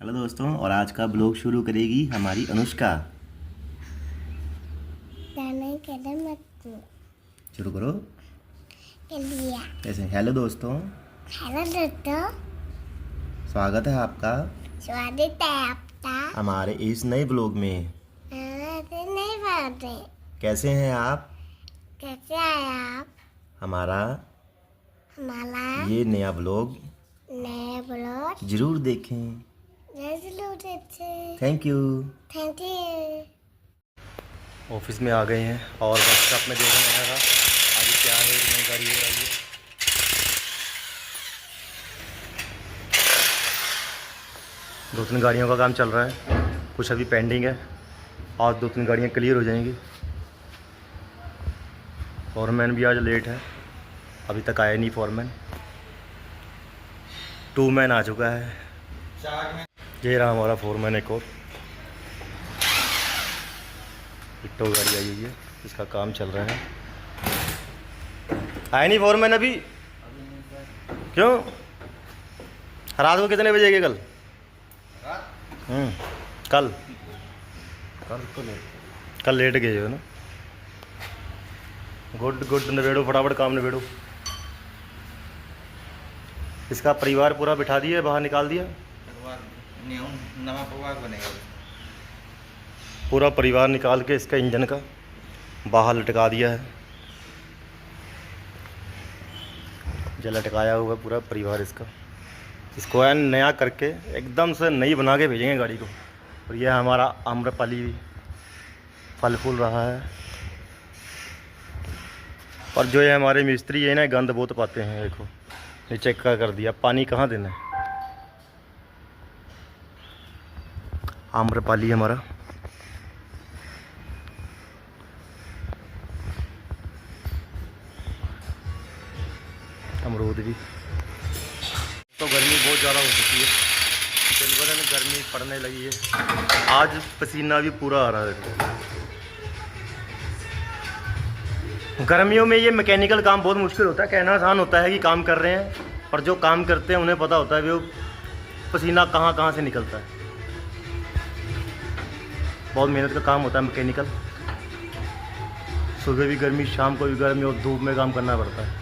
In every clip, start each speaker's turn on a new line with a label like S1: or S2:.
S1: Hello दोस्तों, और आज का ब्लॉग शुरू करेगी हमारी अनुष्का। शुरू करो। कैसे? हेलो दोस्तों।
S2: हेलो दोस्तों,
S1: स्वागत है आपका
S2: स्वागत है आपका
S1: हमारे इस नए ब्लॉग में।
S2: नहीं बातें।
S1: कैसे हैं आप?
S2: कैसे आए आप?
S1: हमारा
S2: हमारा
S1: ये नया ब्लॉग
S2: नए ब्लॉग
S1: जरूर देखें।
S2: जरूर देखें।
S1: Thank you.
S2: Thank you.
S1: Office में आ गए हैं और वर्कशॉप में देखने आया था आगे क्या है। एक नई गाड़ी हो रही है। दो तीन गाड़ियों का काम चल रहा है, कुछ अभी पेंडिंग है और दो तीन गाड़ियाँ क्लियर हो जाएंगी। फॉरमैन भी आज लेट है, अभी तक आया नहीं फॉरमैन। 2 मैन आ चुका है। ये रहा हमारा फॉरमैन। एक और इट्टो गाड़ी आई हुई है, इसका काम चल रहा है। आया नहीं फॉरमैन अभी? क्यों? रात को कितने बजे गए कल? कल कल लेट गए हो ना। गुड गुड, निबेड़ो फटाफट काम निबेड़ो। इसका परिवार पूरा बिठा दिया, बाहर निकाल दिया।
S3: नवा परिवार बनेगा।
S1: पूरा परिवार निकाल के इसका इंजन का बाहर लटका दिया है। जो लटकाया हुआ पूरा परिवार इसका, इसको है नया करके एकदम से नई बना के भेजेंगे गाड़ी को। और यह हमारा आम्रपाली फल फूल रहा है। और जो ये हमारे मिस्त्री है ना, गंद बहुत पाते हैं। देखो नीचे का कर दिया, पानी कहाँ देना है। आम्रपाली हमारा अमरूद भी। तो गर्मी बहुत ज़्यादा हो चुकी है, दिन ब दिन गर्मी पड़ने लगी है। आज पसीना भी पूरा आ रहा है। गर्मियों में ये मैकेनिकल काम बहुत मुश्किल होता है। कहना आसान होता है कि काम कर रहे हैं, पर जो काम करते हैं उन्हें पता होता है वो पसीना कहाँ कहाँ से निकलता है। बहुत मेहनत का काम होता है मैकेनिकल। सुबह भी गर्मी, शाम को भी गर्मी, और धूप में काम करना पड़ता है।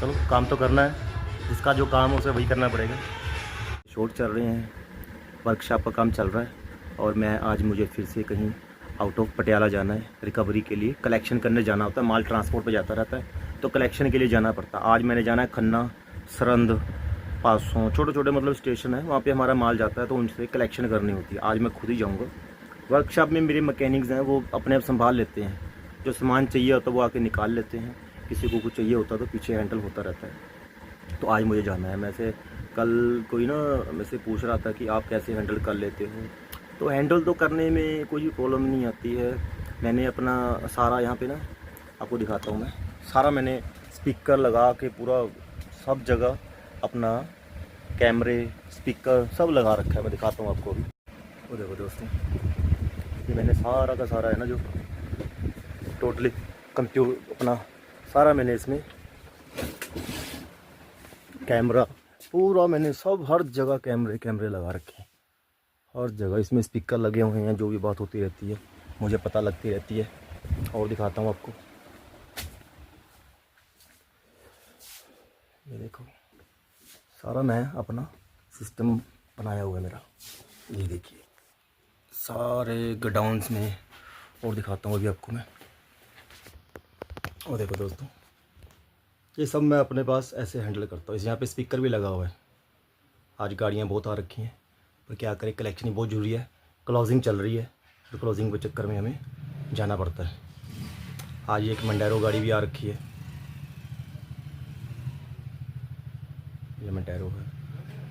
S1: चलो काम तो करना है, जिसका जो काम है उसे वही करना पड़ेगा। शॉट चल रहे हैं, वर्कशॉप का काम चल रहा है। और मैं आज मुझे फिर से कहीं आउट ऑफ पटियाला जाना है रिकवरी के लिए। कलेक्शन करने जाना होता है, माल ट्रांसपोर्ट पे जाता रहता है तो कलेक्शन के लिए जाना पड़ता है। आज मैंने जाना है खन्ना, सरंद, पासों, छोटे छोटे मतलब स्टेशन है, वहाँ पे हमारा माल जाता है तो उनसे कलेक्शन करनी होती है। आज मैं खुद ही जाऊँगा। वर्कशॉप में मेरे मैकेनिक्स हैं, वो अपने आप संभाल लेते हैं। जो सामान चाहिए होता है वो आके निकाल लेते हैं। किसी को कुछ चाहिए होता है तो पीछे हैंडल होता रहता है। तो आज मुझे जाना है। मैं से कल कोई ना मैं से पूछ रहा था कि आप कैसे हैंडल कर लेते हो, तो हैंडल तो करने में कोई भी प्रॉब्लम नहीं आती है। मैंने अपना सारा यहाँ पे ना आपको दिखाता हूँ। मैं सारा मैंने स्पीकर लगा के पूरा सब जगह अपना कैमरे स्पीकर सब लगा रखा है। मैं दिखाता हूँ आपको अभी। वो देखो दोस्तों, ये मैंने सारा का सारा है ना, जो टोटली कंप्यूटर अपना सारा मैंने इसमें कैमरा पूरा मैंने सब हर जगह कैमरे लगा रखे हैं। हर जगह इसमें स्पीकर लगे हुए हैं। जो भी बात होती रहती है मुझे पता लगती रहती है। और दिखाता हूँ आपको, ये देखो सारा मैं अपना सिस्टम बनाया हुआ है मेरा। ये देखिए सारे गोडाउन्स में। और दिखाता हूँ अभी आपको मैं। और देखो दोस्तों, ये सब मैं अपने पास ऐसे हैंडल करता हूँ। यहाँ पे स्पीकर भी लगा हुआ है। आज गाड़ियाँ बहुत आ रखी हैं, पर क्या करें, कलेक्शन बहुत ज़रूरी है। क्लोजिंग चल रही है तो क्लोजिंग के चक्कर में हमें जाना पड़ता है। आज एक मंडेरो गाड़ी भी आ रखी है। ये मंडेरो है,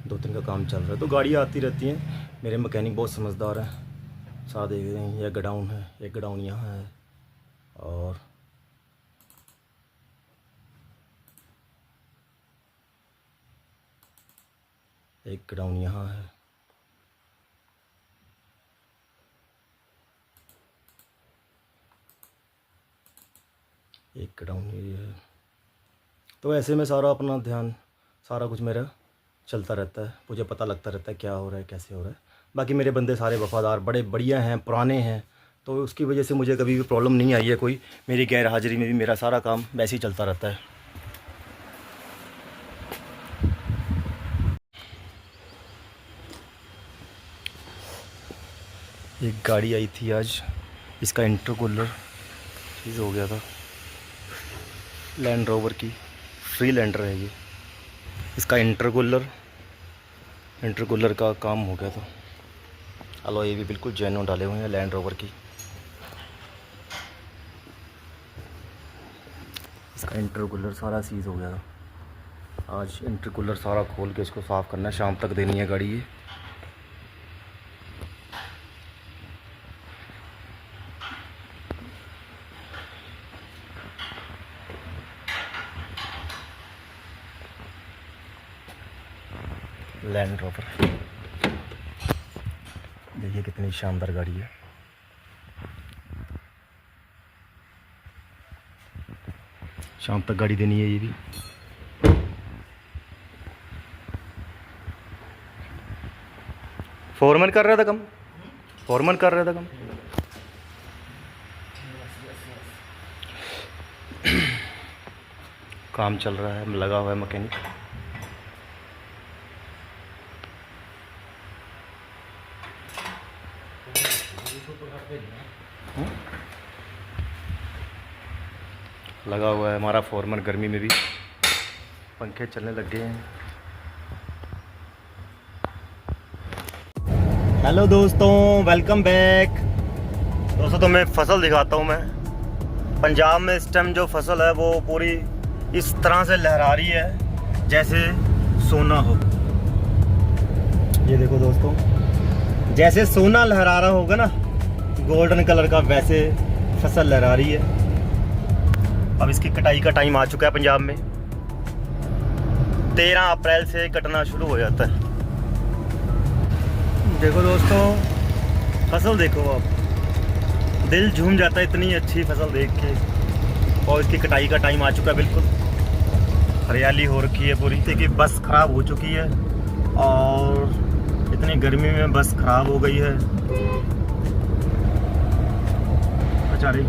S1: 2-3 का काम चल रहा है तो गाड़ियाँ आती रहती हैं। मेरे मैकेनिक बहुत समझदार हैं। साथ देख रहे हैं, यह गोडाउन है, एक गोडाउन यहाँ है और एक गोडाउन यहाँ है। एक गोडाउन ये है। तो ऐसे में सारा अपना ध्यान, सारा कुछ मेरा चलता रहता है, मुझे पता लगता रहता है क्या हो रहा है, कैसे हो रहा है। बाकी मेरे बंदे सारे वफ़ादार, बड़े बढ़िया हैं, पुराने हैं, तो उसकी वजह से मुझे कभी भी प्रॉब्लम नहीं आई है कोई। मेरी गैर हाज़िरी में भी मेरा सारा काम वैसे ही चलता रहता है। एक गाड़ी आई थी आज, इसका इंटरकूलर चीज़ हो गया था, लैंड रोवर की फ्रीलैंडर है ये। इसका इंटरकूलर का काम हो गया था। अलॉय ये भी बिल्कुल जेन्युइन डाले हुए हैं लैंड रोवर की। इसका इंटरकूलर सारा सीज हो गया था। आज इंटरकूलर सारा खोल के इसको साफ़ करना है, शाम तक देनी है गाड़ी ये। लैंड रोवर देखिए कितनी शानदार गाड़ी है। शाम तक गाड़ी देनी है ये भी। फोरमैन कर रहा था काम, फोरमैन कर रहा था काम। काम चल रहा है, लगा हुआ है मैकेनिक। लगा हुआ है हमारा फोरमैन। गर्मी में भी पंखे चलने लग गए हैं। हेलो दोस्तों, वेलकम बैक। दोस्तों तो मैं फसल दिखाता हूँ। मैं पंजाब में इस टाइम जो फसल है वो पूरी इस तरह से लहरा रही है जैसे सोना हो। ये देखो दोस्तों, जैसे सोना लहरा रहा होगा ना गोल्डन कलर का, वैसे फसल लहरा रही है। अब इसकी कटाई का टाइम आ चुका है पंजाब में। 13 अप्रैल से कटना शुरू हो जाता है। देखो दोस्तों, फसल देखो, आप दिल झूम जाता है इतनी अच्छी फसल देख के। और इसकी कटाई का टाइम आ चुका है। बिल्कुल हरियाली हो रखी है पूरी। देखिए बस ख़राब हो चुकी है और इतनी गर्मी में बस ख़राब हो गई है बेचारी,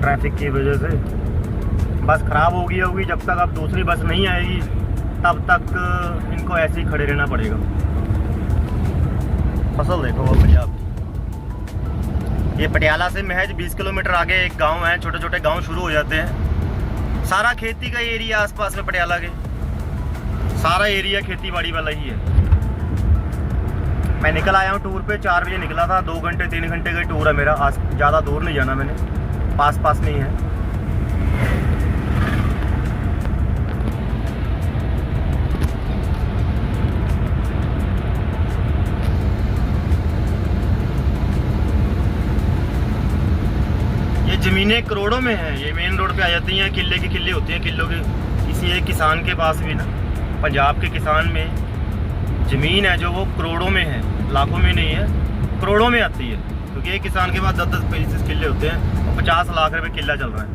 S1: ट्रैफिक की वजह से बस ख़राब हो गई होगी। जब तक अब दूसरी बस नहीं आएगी तब तक इनको ऐसे ही खड़े रहना पड़ेगा। फसल देखो वो पंजाब की। ये पटियाला से महज 20 किलोमीटर आगे एक गांव है। छोटे छोटे गांव शुरू हो जाते हैं। सारा खेती का एरिया आसपास में पटियाला के सारा एरिया खेती बाड़ी वाला ही है। मैं निकल आया हूँ टूर पे, 4 बजे निकला था। 2 घंटे 3 घंटे का टूर है मेरा। आज ज़्यादा दूर नहीं जाना मैंने, पास में ही है। ये ज़मीनें करोड़ों में हैं। ये मेन रोड पे आ जाती हैं, किले की किले होती हैं, किलों के। किसी एक किसान के पास भी ना, पंजाब के किसान में ज़मीन है जो वो करोड़ों में है, लाखों में नहीं है, करोड़ों में आती है। क्योंकि एक किसान के पास 10-10 25 किले होते हैं और 50 लाख रुपए किला चल रहा है।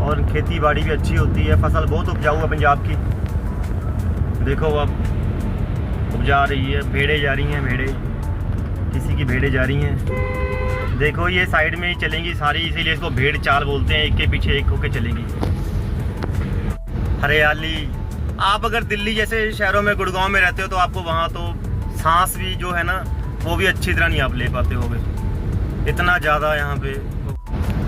S1: और खेती बाड़ी भी अच्छी होती है। फसल बहुत उपजाऊ है पंजाब की। देखो अब उपजा रही है, भेड़ें जा रही हैं, भेड़ें, किसी की भेड़ें जा रही हैं। देखो ये साइड में ही चलेंगी सारी, इसीलिए इसको भेड़ चाल बोलते हैं। एक के पीछे एक होके चलेंगी। हरियाली। आप अगर दिल्ली जैसे शहरों में, गुड़गांव में रहते हो तो आपको वहाँ तो सांस भी जो है ना वो भी अच्छी तरह नहीं आप ले पाते होगे, इतना ज़्यादा यहाँ पे।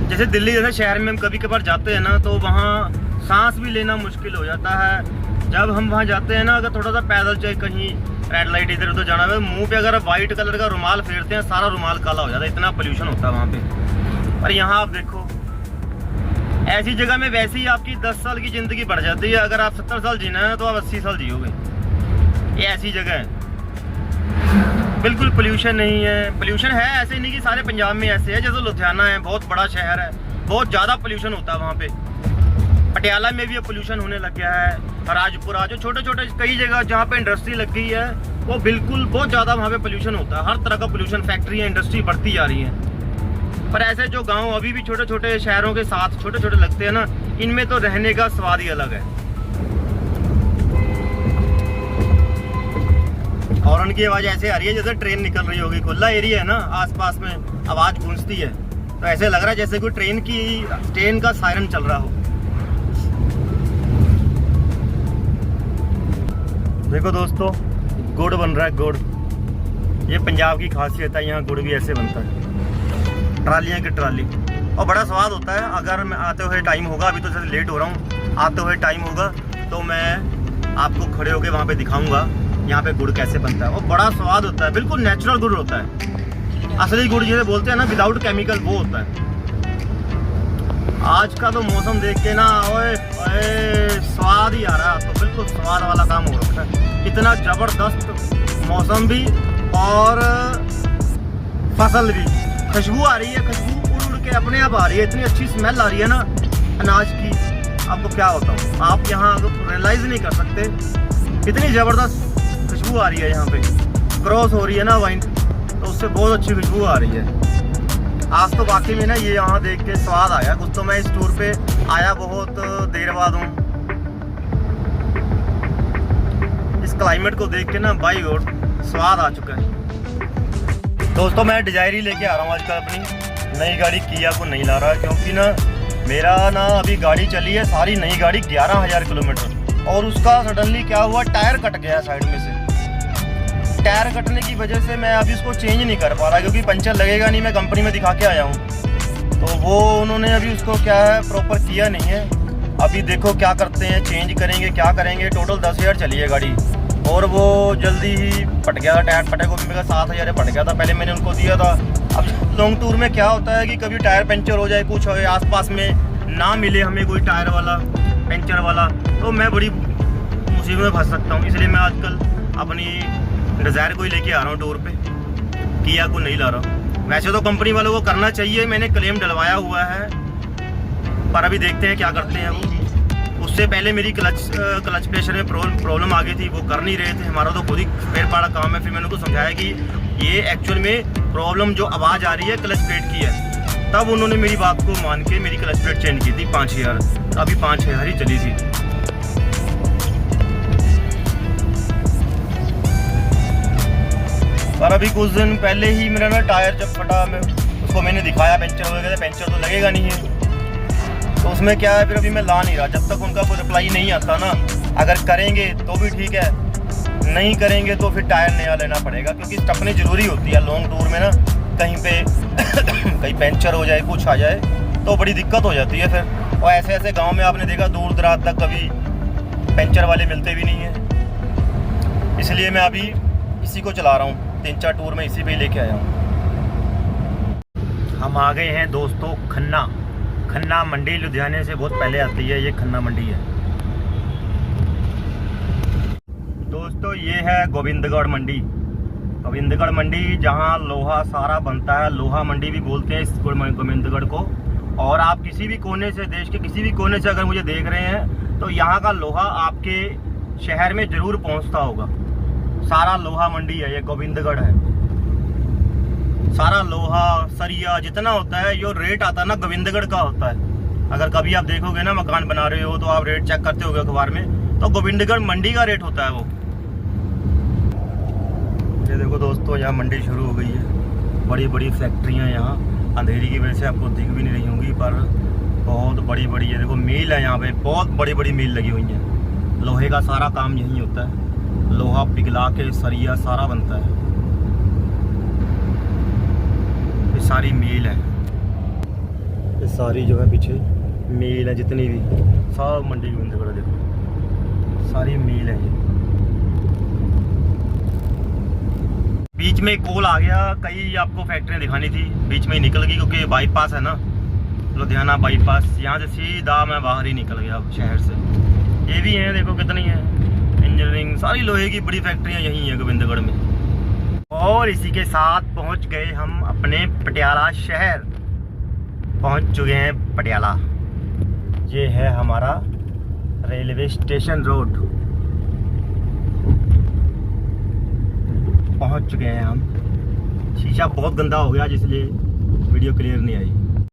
S1: जैसे दिल्ली जैसे शहर में हम कभी कभार जाते हैं ना तो वहाँ सांस भी लेना मुश्किल हो जाता है। जब हम वहाँ जाते हैं ना, अगर थोड़ा सा पैदल चाहे कहीं रेड लाइट इधर उधर जाना है, मुंह पे अगर वाइट कलर का रुमाल फेरते हैं सारा रुमाल काला हो जाता है, इतना पोल्यूशन होता है वहाँ पे। और यहाँ आप देखो, ऐसी जगह में वैसे ही आपकी 10 साल की ज़िंदगी बढ़ जाती है। अगर आप 70 साल जीना है तो आप 80 साल जियोगे। ये ऐसी जगह है, बिल्कुल पोल्यूशन नहीं है। पोल्यूशन है ऐसे नहीं कि सारे पंजाब में ऐसे है। जैसे लुधियाना है, बहुत बड़ा शहर है, बहुत ज़्यादा पोल्यूशन होता है वहाँ पे। पटियाला में भी अब पोल्यूशन होने लग गया है। राजपुरा, जो छोटे छोटे कई जगह जहाँ पे इंडस्ट्री लग गई है, वो बिल्कुल बहुत ज़्यादा वहाँ पे पोल्यूशन होता है। हर तरह का पोल्यूशन, फैक्ट्री इंडस्ट्री बढ़ती जा रही है। पर ऐसे जो गांव अभी भी छोटे छोटे शहरों के साथ छोटे छोटे लगते हैं ना, इनमें तो रहने का स्वाद ही अलग है। और उनकी आवाज़ ऐसे आ रही है जैसे ट्रेन निकल रही होगी। खुला एरिया है ना, आसपास में आवाज़ गूंजती है, तो ऐसे लग रहा है जैसे कोई ट्रेन का सायरन चल रहा हो। देखो दोस्तों, गुड़ बन रहा है, गुड़। ये पंजाब की खासियत है, यहाँ गुड़ भी ऐसे बनता है, ट्रालियाँ की ट्राली, और बड़ा स्वाद होता है। अगर मैं आते हुए टाइम होगा, अभी तो जैसे लेट हो रहा हूँ, आते हुए टाइम होगा तो मैं आपको खड़े होकर वहाँ पे दिखाऊंगा यहाँ पे गुड़ कैसे बनता है। वो बड़ा स्वाद होता है, बिल्कुल नेचुरल गुड़ होता है, असली गुड़ जिसे बोलते हैं ना, विदाउट केमिकल, वो होता है। आज का तो मौसम देख के ना ओए स्वाद ही आ रहा है, तो बिल्कुल स्वाद वाला काम हो रखा है। इतना ज़बरदस्त मौसम भी और फसल भी, खुशबू आ रही है, खुशबू उड़ उड़ के अपने आप आ रही है, इतनी अच्छी स्मेल आ रही है ना अनाज की। आपको क्या बताऊँ, आप यहाँ रियलाइज़ नहीं कर सकते, इतनी ज़बरदस्त खुशबू आ रही है। यहाँ पे क्रॉस हो रही है ना वाइन, तो उससे बहुत अच्छी खुशबू आ रही है। आज तो वाकई में ना ये यहाँ देख के स्वाद आया कुछ। तो मैं इस टूर पे आया बहुत देर बाद हूँ। इस क्लाइमेट को देख के ना बाई गॉड स्वाद आ चुका है। दोस्तों मैं डिजायरी लेके आ रहा हूँ आजकल, अपनी नई गाड़ी किया को नहीं ला रहा, क्योंकि ना मेरा ना अभी गाड़ी चली है सारी नई गाड़ी 11,000 किलोमीटर, और उसका सडनली क्या हुआ, टायर कट गया साइड में से। टायर कटने की वजह से मैं अभी उसको चेंज नहीं कर पा रहा, क्योंकि पंचर लगेगा नहीं। मैं कंपनी में दिखा के आया हूँ, तो वो उन्होंने अभी उसको क्या है प्रॉपर किया नहीं है। अभी देखो क्या करते हैं, चेंज करेंगे क्या करेंगे। टोटल 10,000 चली है गाड़ी, और वो जल्दी ही फट गया था। टायर फटे को भी मेरा 7,000 फट गया था, पहले मैंने उनको दिया था। अब लॉन्ग टूर में क्या होता है कि कभी टायर पंचर हो जाए, कुछ हो, आसपास में ना मिले हमें कोई टायर वाला पंचर वाला, तो मैं बड़ी मुसीबत में फंस सकता हूँ। इसलिए मैं आजकल अपनी डिज़ायर को ही लेके आ रहा हूँ टूर पे, किया को नहीं ला रहा। वैसे तो कंपनी वालों को करना चाहिए, मैंने क्लेम डलवाया हुआ है, पर अभी देखते हैं क्या करते हैं वो। उससे पहले मेरी क्लच प्रेशर में प्रॉब्लम आ गई थी, वो कर नहीं रहे थे। हमारा तो खुद ही पेड़ पाड़ा काम है। फिर मैंने उनको समझाया कि ये एक्चुअल में प्रॉब्लम जो आवाज़ आ रही है क्लच प्लेट की है। तब उन्होंने मेरी बात को मान के मेरी क्लच प्लेट चेंज की थी 5,000, अभी 5,000 ही चली थी। पर अभी कुछ दिन पहले ही मेरा ना टायर जब फटा, मैं उसको मैंने दिखाया, पंचर हो गया, पंचर तो लगेगा नहीं है, तो उसमें क्या है, फिर अभी मैं ला नहीं रहा जब तक उनका कोई रिप्लाई नहीं आता ना। अगर करेंगे तो भी ठीक है, नहीं करेंगे तो फिर टायर नया लेना पड़ेगा, क्योंकि स्टपनी ज़रूरी होती है लॉन्ग टूर में ना। कहीं पे कहीं पंचर हो जाए, कुछ आ जाए, तो बड़ी दिक्कत हो जाती है फिर। और ऐसे ऐसे गाँव में आपने देखा दूर दराज तक कभी पंचर वाले मिलते भी नहीं हैं। इसलिए मैं अभी इसी को चला रहा हूँ, 3-4 टूर में इसी पे लेके आया हूँ। हम आ गए हैं दोस्तों खन्ना मंडी, लुधियाने से बहुत पहले आती है, ये खन्ना मंडी है दोस्तों। ये है गोविंदगढ़ मंडी, जहाँ लोहा सारा बनता है। लोहा मंडी भी बोलते हैं इस गोविंदगढ़ को। और आप किसी भी कोने से, देश के किसी भी कोने से अगर मुझे देख रहे हैं, तो यहाँ का लोहा आपके शहर में ज़रूर पहुँचता होगा। सारा लोहा मंडी है, ये गोविंदगढ़ है। सारा लोहा सरिया जितना होता है, जो रेट आता है ना गोविंदगढ़ का होता है। अगर कभी आप देखोगे ना, मकान बना रहे हो तो आप रेट चेक करते होगे अखबार में, तो गोविंदगढ़ मंडी का रेट होता है वो। ये देखो दोस्तों, यहाँ मंडी शुरू हो गई है। बड़ी बड़ी फैक्ट्रियाँ यहाँ, अंधेरी की वजह से आपको दिख भी नहीं रही होंगी, पर बहुत बड़ी बड़ी है। देखो मिल है यहाँ पे, बहुत बड़ी बड़ी मिल लगी हुई है। लोहे का सारा काम यहीं होता है, लोहा पिघला के सरिया सारा बनता है। ये सारी मिल है, ये सारी जो है पीछे मिल है, जितनी भी सब मंडी गोविंदगढ़ देखो सारी मिल है। ये बीच में कॉल आ गया, कई आपको फैक्ट्रियाँ दिखानी थी, बीच में ही निकल गई, क्योंकि बाईपास है ना, लुधियाना बाईपास। यहाँ से सीधा मैं बाहर ही निकल गया शहर से। ये भी हैं, देखो कितनी है इंजीनियरिंग, सारी लोहे की बड़ी फैक्ट्रियाँ यहीं हैं गोविंदगढ़ में। और इसी के साथ पहुंच गए हम अपने पटियाला शहर, पहुंच चुके हैं पटियाला। ये है हमारा रेलवे स्टेशन रोड, पहुंच चुके हैं हम। शीशा बहुत गंदा हो गया, इसलिए वीडियो क्लियर नहीं आई।